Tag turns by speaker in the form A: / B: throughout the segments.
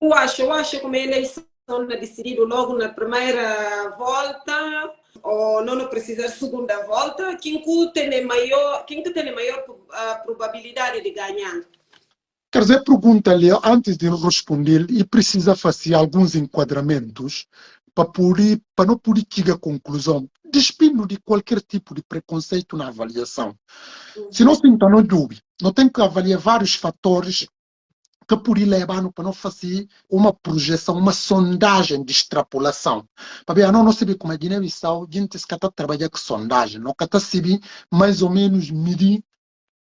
A: Eu acho que a eleição é decidida logo na primeira volta, ou não precisar segunda volta, quem que tem maior probabilidade de ganhar.
B: Quer dizer, pergunta-lhe, antes de responder, e precisa fazer alguns enquadramentos para não poder chegar à conclusão, despindo de qualquer tipo de preconceito na avaliação. Se não se não dúvida, não tem que avaliar vários fatores que podem levar para não fazer uma projeção, uma sondagem de extrapolação. Para ver, não sabe como é Guiné-Bissau, a gente está trabalhando com sondagem, não está sabendo mais ou menos medir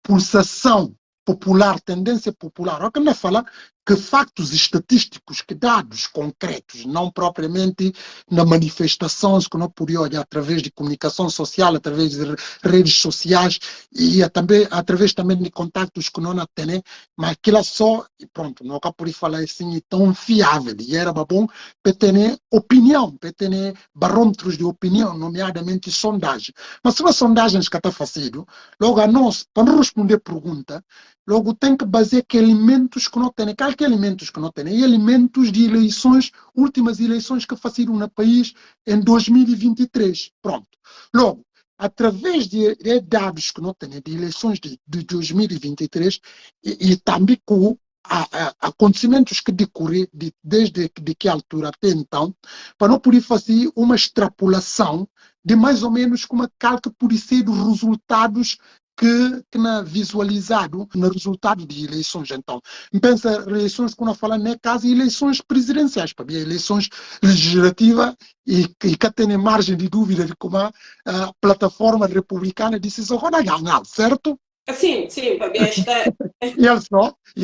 B: pulsação popular, tendência popular. O que não fala que factos estatísticos, que dados concretos, não propriamente na manifestações que não podia olhar através de comunicação social, através de redes sociais e também através também de contactos que não têm, mas aquilo só, e pronto, não podia falar assim tão fiável. E era bom para ter opinião, para ter barômetros de opinião, nomeadamente sondagem. Mas se as sondagens que está fazendo, logo a nós, para não responder a pergunta, logo tem que basear que elementos que não tem, que elementos que não tem, e elementos de eleições, últimas eleições que faziam no país em 2023. Pronto. Logo, através de dados que não tem, de eleições de 2023, e também com acontecimentos que decorreram desde que altura até então, para não poder fazer uma extrapolação de mais ou menos como que pode ser os resultados que na visualizado no resultado de eleições. Então, pensa eleições, quando fala nem caso eleições presidenciais, para mim, eleições legislativas e que tem margem de dúvida de como a plataforma republicana disse isso vai ganhar, certo?
A: Sim, para mim está.
B: E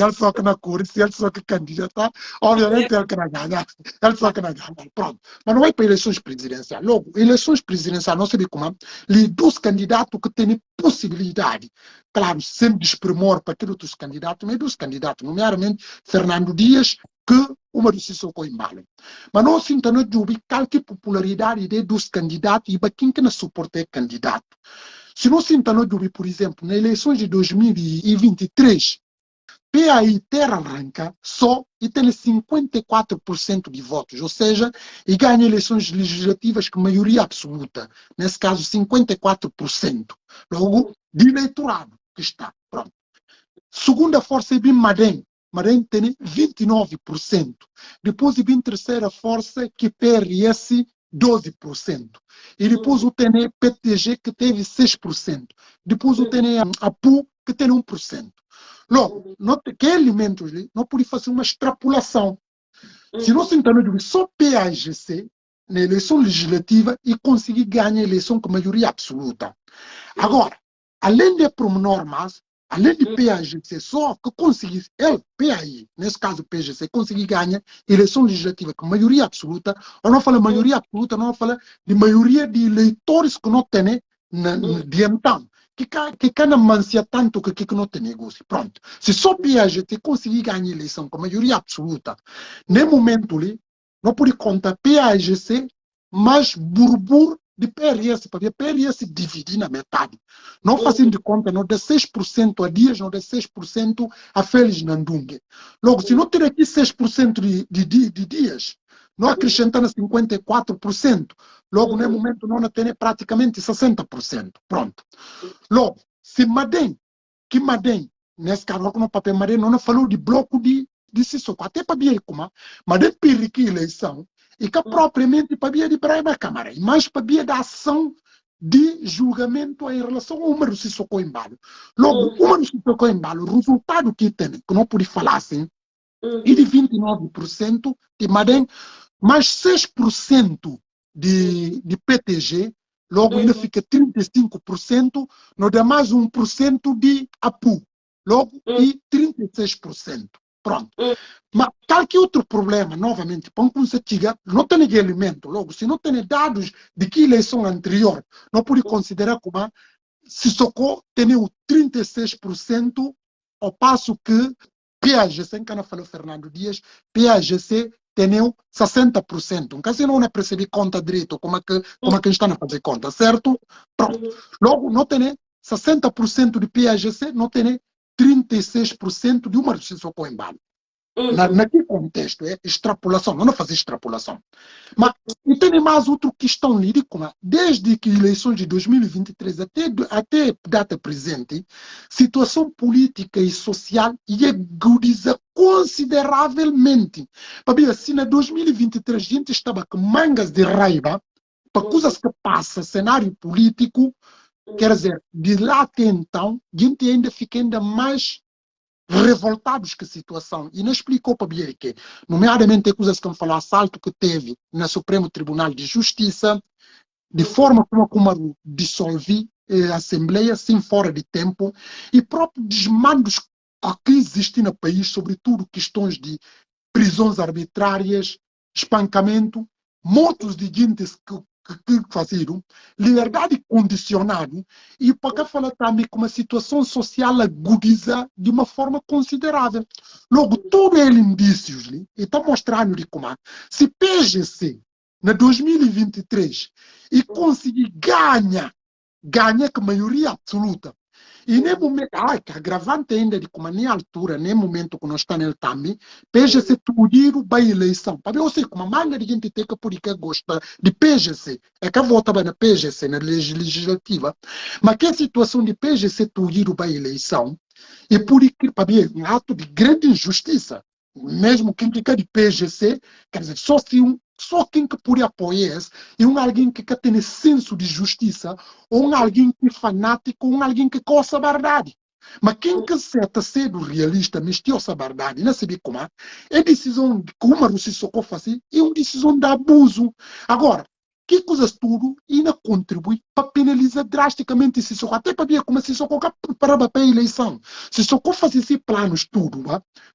B: ele só que na cor, se ele só que candidata, obviamente ele que não ganha, ele só que não ganha, pronto. Mas não é para eleições presidenciais. Logo, eleições presidenciais, não sei como, ali dos candidatos que têm possibilidade, claro, sem desprimor para aqueles outros candidatos, mas dos candidatos, nomeadamente Fernando Dias, que uma do Sissoko embalo. Mas não sinto no dúvida qualquer popularidade dos candidatos e para quem que não suporta candidato. Se não sinta no dúvida, por exemplo, nas eleições de 2023, PAI Terra Arranca só e tem 54% de votos, ou seja, e ganha eleições legislativas com maioria absoluta, nesse caso 54%, logo de eleitorado que está, pronto. Segunda força é Madem tem 29%, depois vem terceira força que PRS 12%. E depois o TNE PTG que teve 6%. Depois o TNE APU que tem 1%. Logo, que elementos não pode fazer uma extrapolação. Se não se entende, só PAGC na eleição legislativa e conseguir ganhar a eleição com maioria absoluta. Agora, além de normas, além de PAGC, só que conseguir, PAI, nesse caso PGC, conseguir ganhar eleição legislativa com maioria absoluta, ou não fala maioria absoluta, não fala de maioria de eleitores que não tem de então, que cada mancia tanto que não tem negócio. Pronto. Se só PAGC conseguir ganhar eleição com maioria absoluta, no momento ali, não pode contar PAGC, mas burbur de PRS, porque PRS divide na metade. Não fazendo de conta, não de 6% a Dias, não de 6% a Félix Nandungue. Logo, se não ter aqui 6% de Dias, não acrescentando 54%, logo, no momento, não tem praticamente 60%. Pronto. Logo, se Madem, nesse caso, no papel Madem, não falou de bloco de Sissoko, até para ver como, Madem perrique eleição, e que propriamente para via de Braga Câmara, mas para via da ação de julgamento em relação ao número de Sissoko embalo. Logo, o número de Sissoko embalo, o resultado que tem, que não pude falar assim, é de 29% de Madem, mais 6% de PTG, logo ainda fica 35%, no demais 1% de APU, logo e 36%. Pronto. Mas qualquer outro problema, novamente, para você chegar, não tem elemento, logo, se não tem dados de que eleição anterior, não pode considerar como Sissoko tem o 36%, ao passo que PAGC, que não falou Fernando Dias, PAGC tem 60%. Então, não é perceber conta direito, como é que está a fazer conta, certo? Pronto. Logo, não tem 60% de PAGC, não tem 36% de uma Sissoko embalo. Naquele contexto, é extrapolação, não fazer extrapolação. Mas e tem mais outra questão lírica, desde que eleições de 2023 até data presente, situação política e social agudiza consideravelmente. Para assim, em 2023 a gente estava com mangas de raiva para coisas que passam, cenário político, quer dizer, de lá até então, a gente ainda fica ainda mais revoltados com a situação. E não explicou para Bier que, nomeadamente, coisas que me falou, assalto que teve no Supremo Tribunal de Justiça, de forma como a Kumaru dissolve a Assembleia, sem fora de tempo, e próprios desmandos que existem no país, sobretudo questões de prisões arbitrárias, espancamento, mortos de gente que faziam, liberdade condicionada, e para cá falar também com uma situação social agudiza de uma forma considerável. Logo, tudo é indícios, e está mostrando de como se PGC, na 2023, e conseguir ganhar com maioria absoluta, e nem momento, que agravante ainda de como nem altura, nem momento que nós estamos nele também, PGC tudo para a eleição. Para eu sei como a maioria de gente tem que por que gosta de PGC, é que votava na PGC, na legislativa, mas que a situação de PGC tudo para a eleição, e por que, para mim, é um ato de grande injustiça. Mesmo quem fica de PGC, quer dizer, só quem que pode apoiar é alguém que tem senso de justiça, ou alguém que é fanático, ou alguém que coça a verdade. Mas quem que seta cedo realista, mestiosa a verdade, não sabe como é decisão de como a Rússia socorre fazer, é uma decisão de abuso. Agora, que coisas tudo ainda contribui para penalizar drasticamente se socorro, até para ver como se socorro para a eleição. Se socorro fazer esses planos tudo,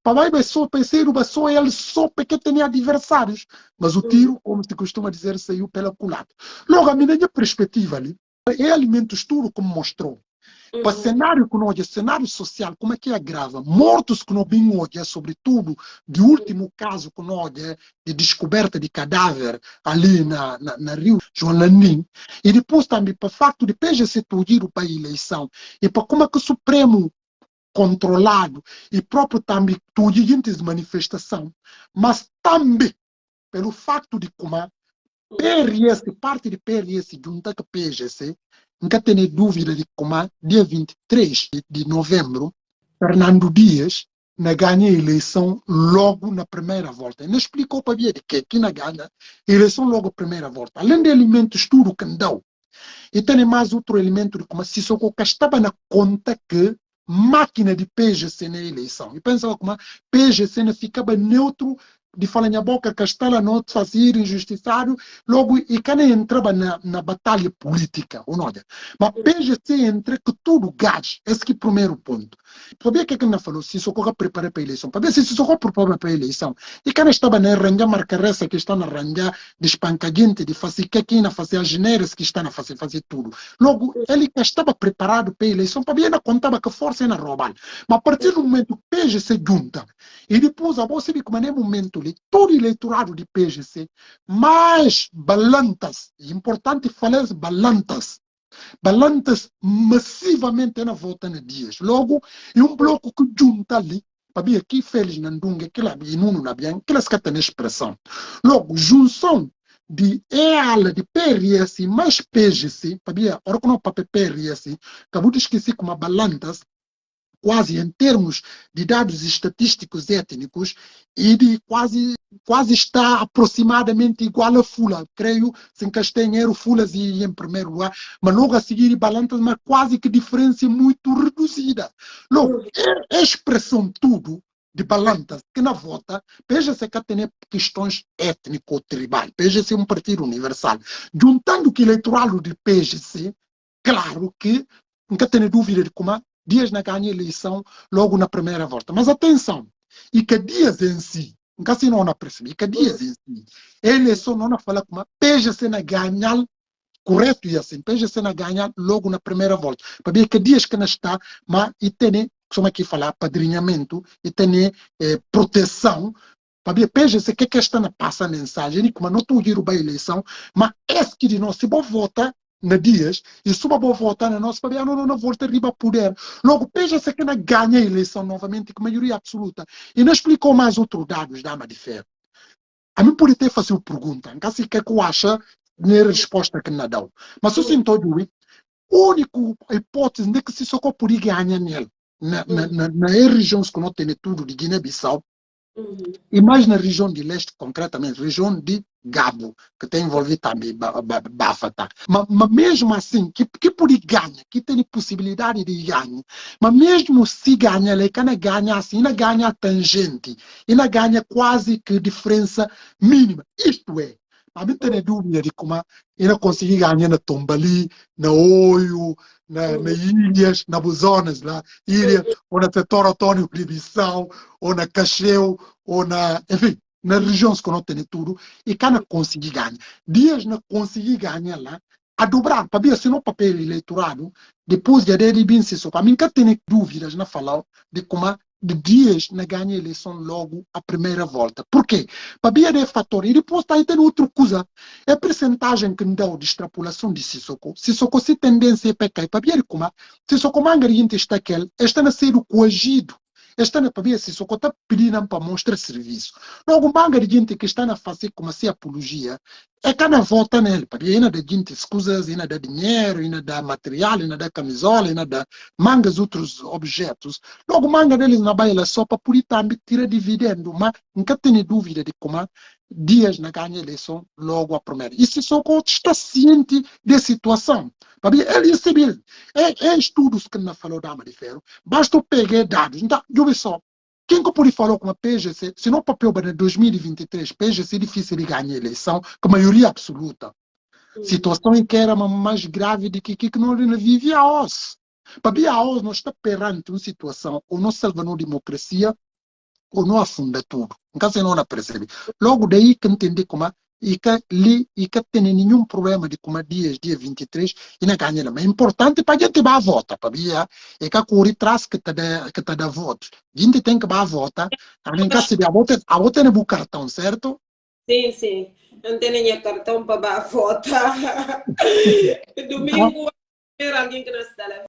B: para vai só pensar, só ele só porque tem adversários, mas o tiro, como se costuma dizer, saiu pela culatra. Logo, a minha perspectiva ali é alimentos tudo como mostrou. Para cenário que nós, cenário social, como é que agrava? Mortos que nós vimos hoje, sobretudo, de último caso que nós, de descoberta de cadáver ali na Rio João Landim, e depois também para o facto de PGC tudo para a eleição, e para como é que o Supremo controlado, e próprio também tudo de manifestação, mas também pelo facto de como PRS, parte de PRS junta com PGC, nunca tenho dúvida de como dia 23 de novembro, Fernando Dias ganha a eleição logo na primeira volta. Não explicou para ver que aqui ganha a eleição logo na primeira volta. Além de elementos tudo que deu, e tem mais outro elemento de como se Sissoko estava na conta que máquina de PGC na eleição. E pensava como PGC não ficava neutro de falar na boca que está lá não fazer injustiçado, logo e quando entrava na batalha política, ou não. Mas PGC entra que tudo gás, esse que é o primeiro ponto. Para ver o que ele falou, se Sissoko prepara para a eleição, para ver se Sissoko prepara para a eleição, e quando estava na arranjar marcaressa que está na arranjar de espancadinho, de fazer que aqui na fazer as geneiras que está na fazer tudo. Logo, ele estava preparado para a eleição, para ver, ele contava que força era roubar. Mas a partir do momento que o PGC junta, e depois a você vê como é momento ali, todo eleitorado de PGC, mais balantas, importante falar balantas massivamente na volta na Dias. Logo, é um bloco que junta ali, para ver aqui Félix Nandunga, que lá e Nuno Nabian, que elas catam expressão. Logo, junção de ala de PRS mais PGC, para ver, ora que não para PRS, acabou de esquecer como balantas, quase em termos de dados estatísticos étnicos, e de quase está aproximadamente igual a Fula. Creio, sem Castanheiro, Fulas e em primeiro lugar, mas logo a seguir Balantas, mas quase que diferença muito reduzida. Logo, a expressão tudo de Balantas, que na volta, veja-se que tem questões étnico-tribais, veja-se um partido universal. Juntando o eleitorado de PGC, claro que nunca tenho dúvida de como Dias na ganha a eleição logo na primeira volta. Mas atenção, e que Dias em si, nunca se não percebi, que Dias em si, a eleição não fala como PGC na ganhar, correto e assim, PGC na ganhar logo na primeira volta. Para ver que Dias que não está, mas e tem, como aqui falar, padrinhamento, e tem proteção, para ver PGC que está na passa a mensagem, e como não estou a eleição, mas esse que de nós se vou votar, na dias, e suba boa votar na nossa, para não volta a riba poder. Logo, veja-se que não ganha a eleição novamente com maioria absoluta. E não explicou mais outros dados, dama de ferro. A mim pode ter fazer uma pergunta, não sei o que eu acho na resposta que não dá. Mas eu sinto que a única hipótese de que se só podia ganhar nele, na região que não tem tudo de Guiné-Bissau, e mais na região de leste, concretamente, região de Gabo, que tem envolvido também Bafata. Mas mesmo assim, que pode ganhar, que tem possibilidade de ganhar, mas mesmo se ganhar, ele não ganha assim, não ganha tangente, e não ganha quase que diferença mínima. Isto é, a mim tem dúvida de como ele conseguir ganhar na Tombali, na Oio, na ilhas, na Buzonas, na ilha, ou na Tetora Antônio de Bissau, ou na Cacheu, ou na, enfim, na região que não tem tudo, e que não conseguir ganhar. Dias não conseguir ganhar lá, a dobrar, para ver se não papel eleitorado, depois de aderir bem se para mim que tem dúvidas na falar de como de dias na ganha a eleição logo a primeira volta. Por quê? Para ver o fator, e depois está aí tem outra coisa, é a percentagem que me dá de extrapolação de Sissoko. Sissoko se tendência para cair, para ver como Sissoko mangariente está aquele, está a ser coagido. Está na para se só está pedindo para mostrar serviço. Logo, manga de gente que está a fazer como se apologia, é que não vota nele. Para ainda da gente escusas, ainda dá dinheiro, ainda dá material, ainda dá camisola, ainda dá mangas outros objetos. Logo, manga deles na baila só para por também tirar dividendo. Mas nunca tenho dúvida de como dias na ganha eleição logo a primeira. E se só está ciente da situação. Ele recebe estudos que não falou da de ferro. Basta eu pegar dados. Então, eu vi só. Quem que pode falar com a PGC, se não o papel para 2023, PGC é difícil de ganhar a eleição, com maioria absoluta. Situação em que era mais grave do que não vive a OS. Para a OS, nós está perante uma situação ou não salva a democracia ou não afunda tudo. Em caso não percebe. Logo daí que entender como e que tem nenhum problema de como dia 23 e não ganha. Mas é importante para a gente vai votar, para ver é que a cor traz que te dá votos. A gente tem que vai votar, a gente se a votar é no cartão, certo?
A: Sim, sim. Não tem nem cartão para votar. Domingo, alguém que não está lá.